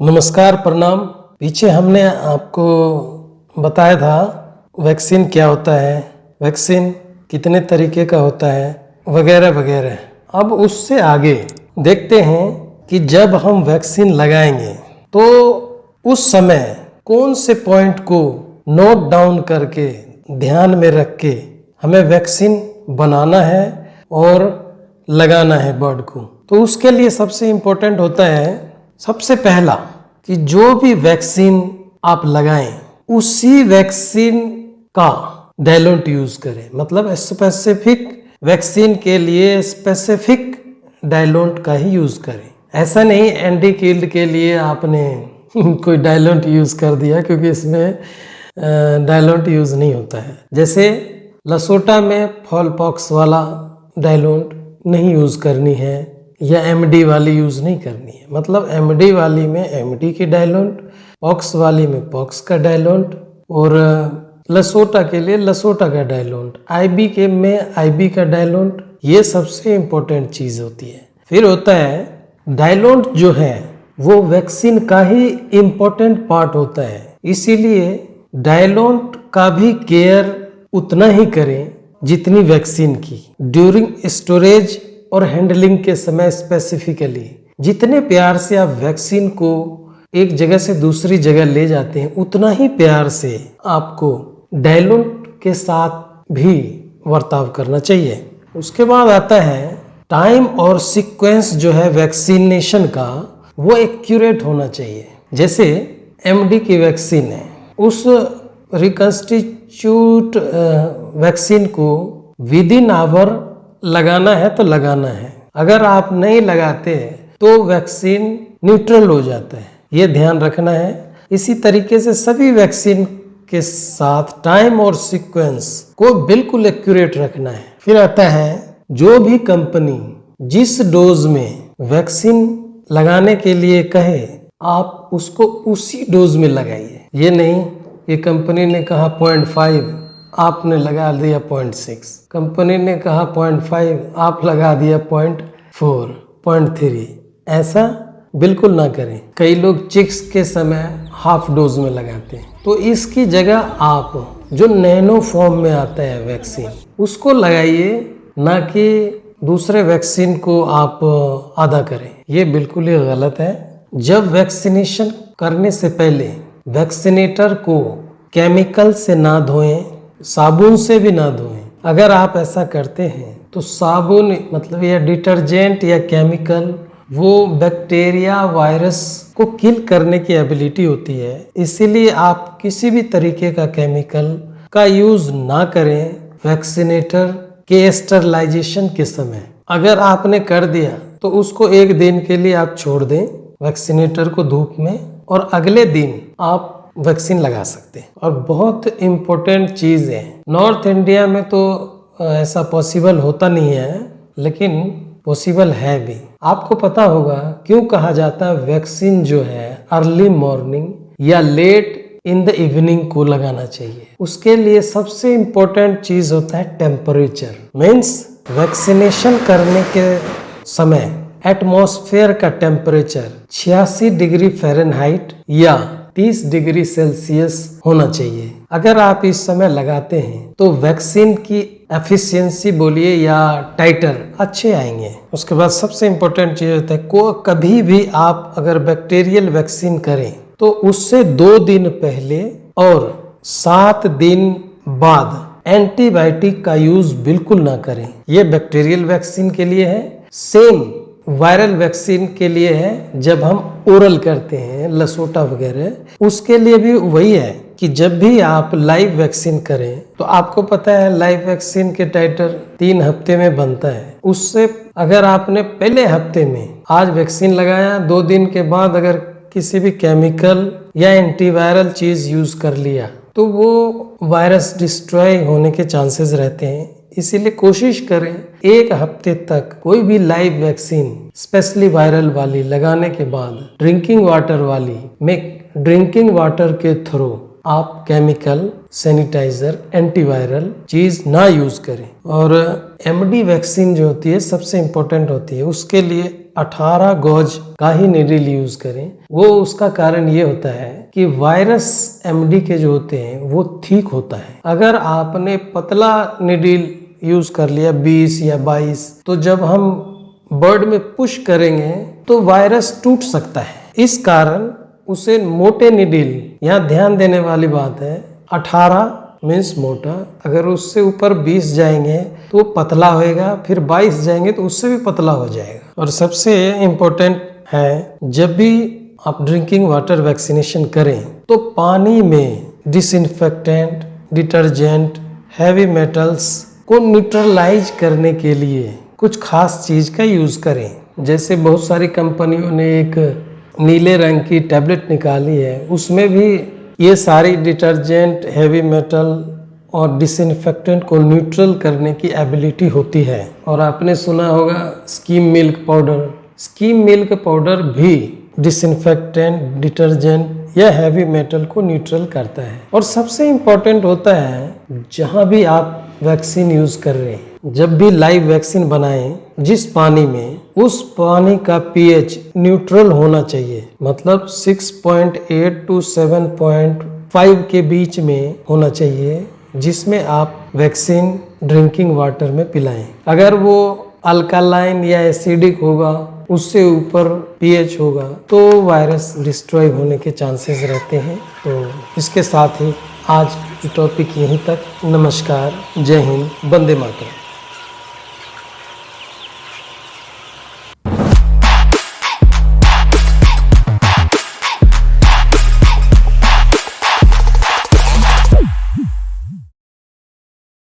नमस्कार, प्रणाम। पीछे हमने आपको बताया था वैक्सीन क्या होता है, वैक्सीन कितने तरीके का होता है, वगैरह वगैरह। अब उससे आगे देखते हैं कि जब हम वैक्सीन लगाएंगे तो उस समय कौन से पॉइंट को नोट डाउन करके ध्यान में रख के हमें वैक्सीन बनाना है और लगाना है बर्ड को। तो उसके लिए सबसे इम्पोर्टेंट होता है, सबसे पहला, कि जो भी वैक्सीन आप लगाएं उसी वैक्सीन का डायलोंट यूज करें। मतलब स्पेसिफिक वैक्सीन के लिए स्पेसिफिक डायलोंट का ही यूज करें। ऐसा नहीं एंटी किल्ड के लिए आपने कोई डायलोंट यूज कर दिया, क्योंकि इसमें डायलोंट यूज नहीं होता है। जैसे लसोटा में फॉल पॉक्स वाला डायलोंट नहीं यूज करनी है या एमडी वाली यूज नहीं करनी है। मतलब एमडी वाली में एमडी की डायलोंट, पॉक्स वाली में पॉक्स का डायलोंट, और लसोटा के लिए लसोटा का डायलोंट, आईबी के में आईबी का डायलोंट। ये सबसे इम्पोर्टेंट चीज होती है। फिर होता है डायलोंट, जो है वो वैक्सीन का ही इम्पोर्टेंट पार्ट होता है। इसीलिए डायलोंट का भी केयर उतना ही करें जितनी वैक्सीन की। ड्यूरिंग स्टोरेज और हैंडलिंग के समय स्पेसिफिकली जितने प्यार से आप वैक्सीन को एक जगह से दूसरी जगह ले जाते हैं, उतना ही प्यार से आपको डायलोंट के साथ भी बर्ताव करना चाहिए। उसके बाद आता है टाइम और सीक्वेंस जो है वैक्सीनेशन का, वो एक्यूरेट होना चाहिए। जैसे एमडी की वैक्सीन है, उस रिकंस्टिट्यूट वैक्सीन को विद इन आवर लगाना है तो लगाना है। अगर आप नहीं लगाते तो वैक्सीन न्यूट्रल हो जाता है, ये ध्यान रखना है। इसी तरीके से सभी वैक्सीन के साथ टाइम और सीक्वेंस को बिल्कुल एक्यूरेट रखना है। फिर आता है जो भी कंपनी जिस डोज में वैक्सीन लगाने के लिए कहे, आप उसको उसी डोज में लगाइए। ये नहीं कि कंपनी ने कहा 0.5, आपने लगा दिया 0.6, कंपनी ने कहा 0.5, आप लगा दिया 0.4, 0.3। ऐसा बिल्कुल ना करें। कई लोग चिक्स के समय हाफ डोज में लगाते हैं, तो इसकी जगह आप जो नैनो फॉर्म में आता है वैक्सीन, उसको लगाइए, ना कि दूसरे वैक्सीन को आप आधा करें। ये बिल्कुल ही गलत है। जब वैक्सीनेशन करने से पहले वैक्सीनेटर को केमिकल से ना धोएं, साबुन से भी ना धोएं। अगर आप ऐसा करते हैं तो साबुन मतलब या डिटर्जेंट या केमिकल, वो बैक्टीरिया वायरस को किल करने की एबिलिटी होती है। इसीलिए आप किसी भी तरीके का केमिकल का यूज ना करें वैक्सीनेटर के स्टरलाइजेशन के समय। अगर आपने कर दिया तो उसको एक दिन के लिए आप छोड़ दें वैक्सीनेटर को धूप में, और अगले दिन आप वैक्सीन लगा सकते हैं। और बहुत इम्पोर्टेंट चीज़ है, नॉर्थ इंडिया में तो ऐसा पॉसिबल होता नहीं है, लेकिन पॉसिबल है भी। आपको पता होगा क्यों कहा जाता है वैक्सीन जो है अर्ली मॉर्निंग या लेट इन द इवनिंग को लगाना चाहिए। उसके लिए सबसे इम्पोर्टेंट चीज होता है टेम्परेचर। मीन्स वैक्सीनेशन करने के समय एटमॉस्फेयर का टेम्परेचर 86 डिग्री फ़ारेनहाइट या 30 डिग्री सेल्सियस होना चाहिए। अगर आप इस समय लगाते हैं तो वैक्सीन की एफिशिएंसी बोलिए या टाइटर अच्छे आएंगे। उसके बाद सबसे इम्पोर्टेंट चीज होता है, को कभी भी आप अगर बैक्टीरियल वैक्सीन करें तो उससे 2 दिन पहले और 7 दिन बाद एंटीबायोटिक का यूज बिल्कुल ना करें। ये बैक्टीरियल वैक्सीन के लिए है। सेम वायरल वैक्सीन के लिए है जब हम ओरल करते हैं, लसोटा वगैरह, उसके लिए भी वही है कि जब भी आप लाइव वैक्सीन करें तो आपको पता है लाइव वैक्सीन के टाइटर 3 हफ्ते में बनता है। उससे अगर आपने पहले हफ्ते में आज वैक्सीन लगाया, 2 दिन के बाद अगर किसी भी केमिकल या एंटीवायरल चीज यूज कर लिया तो वो वायरस डिस्ट्रॉय होने के चांसेस रहते हैं। इसीलिए कोशिश करें 1 हफ्ते तक कोई भी लाइव वैक्सीन स्पेशली वायरल वाली लगाने के बाद ड्रिंकिंग वाटर वाली में ड्रिंकिंग वाटर के थ्रू आप केमिकल, सैनिटाइजर, एंटीवायरल चीज ना यूज करें। और एमडी वैक्सीन जो होती है सबसे इम्पोर्टेंट होती है, उसके लिए 18 गॉज का ही निडल यूज करें। वो उसका कारण ये होता है कि वायरस एमडी के जो होते हैं वो ठीक होता है। अगर आपने पतला निडल यूज कर लिया 20 या 22, तो जब हम बर्ड में पुश करेंगे तो वायरस टूट सकता है। इस कारण उसे मोटे निडल, यहाँ ध्यान देने वाली बात है, 18 मीन्स मोटा, अगर उससे ऊपर 20 जाएंगे तो पतला होएगा, फिर 22 जाएंगे तो उससे भी पतला हो जाएगा। और सबसे इम्पोर्टेंट है, जब भी आप ड्रिंकिंग वाटर वैक्सीनेशन करें तो पानी में डिसइंफेक्टेंट, डिटर्जेंट, हैवी मेटल्स को न्यूट्रलाइज करने के लिए कुछ खास चीज का यूज करें। जैसे बहुत सारी कंपनियों ने एक नीले रंग की टैबलेट निकाली है, उसमें भी ये सारी डिटर्जेंट, हैवी मेटल और डिसइंफेक्टेंट को न्यूट्रल करने की एबिलिटी होती है। और आपने सुना होगा scheme milk powder. Scheme milk powder भी डिसइंफेक्टेंट, डिटर्जेंट या हैवी मेटल को न्यूट्रल करता है। और सबसे इम्पोर्टेंट होता है, जहाँ भी आप वैक्सीन यूज कर रहे हैं, जब भी लाइव वैक्सीन बनाएं, जिस पानी में, उस पानी का पीएच न्यूट्रल होना चाहिए, मतलब 6.8 to 7.5 के बीच में होना चाहिए, जिसमें आप वैक्सीन ड्रिंकिंग वाटर में पिलाएं। अगर वो अल्कालाइन या एसिडिक होगा, उससे ऊपर पीएच होगा, तो वायरस डिस्ट्रॉय होने के चांसेस रहते हैं। तो इसके साथ ही आज की टॉपिक यहीं तक। नमस्कार, जय हिंद, वंदे मातरम।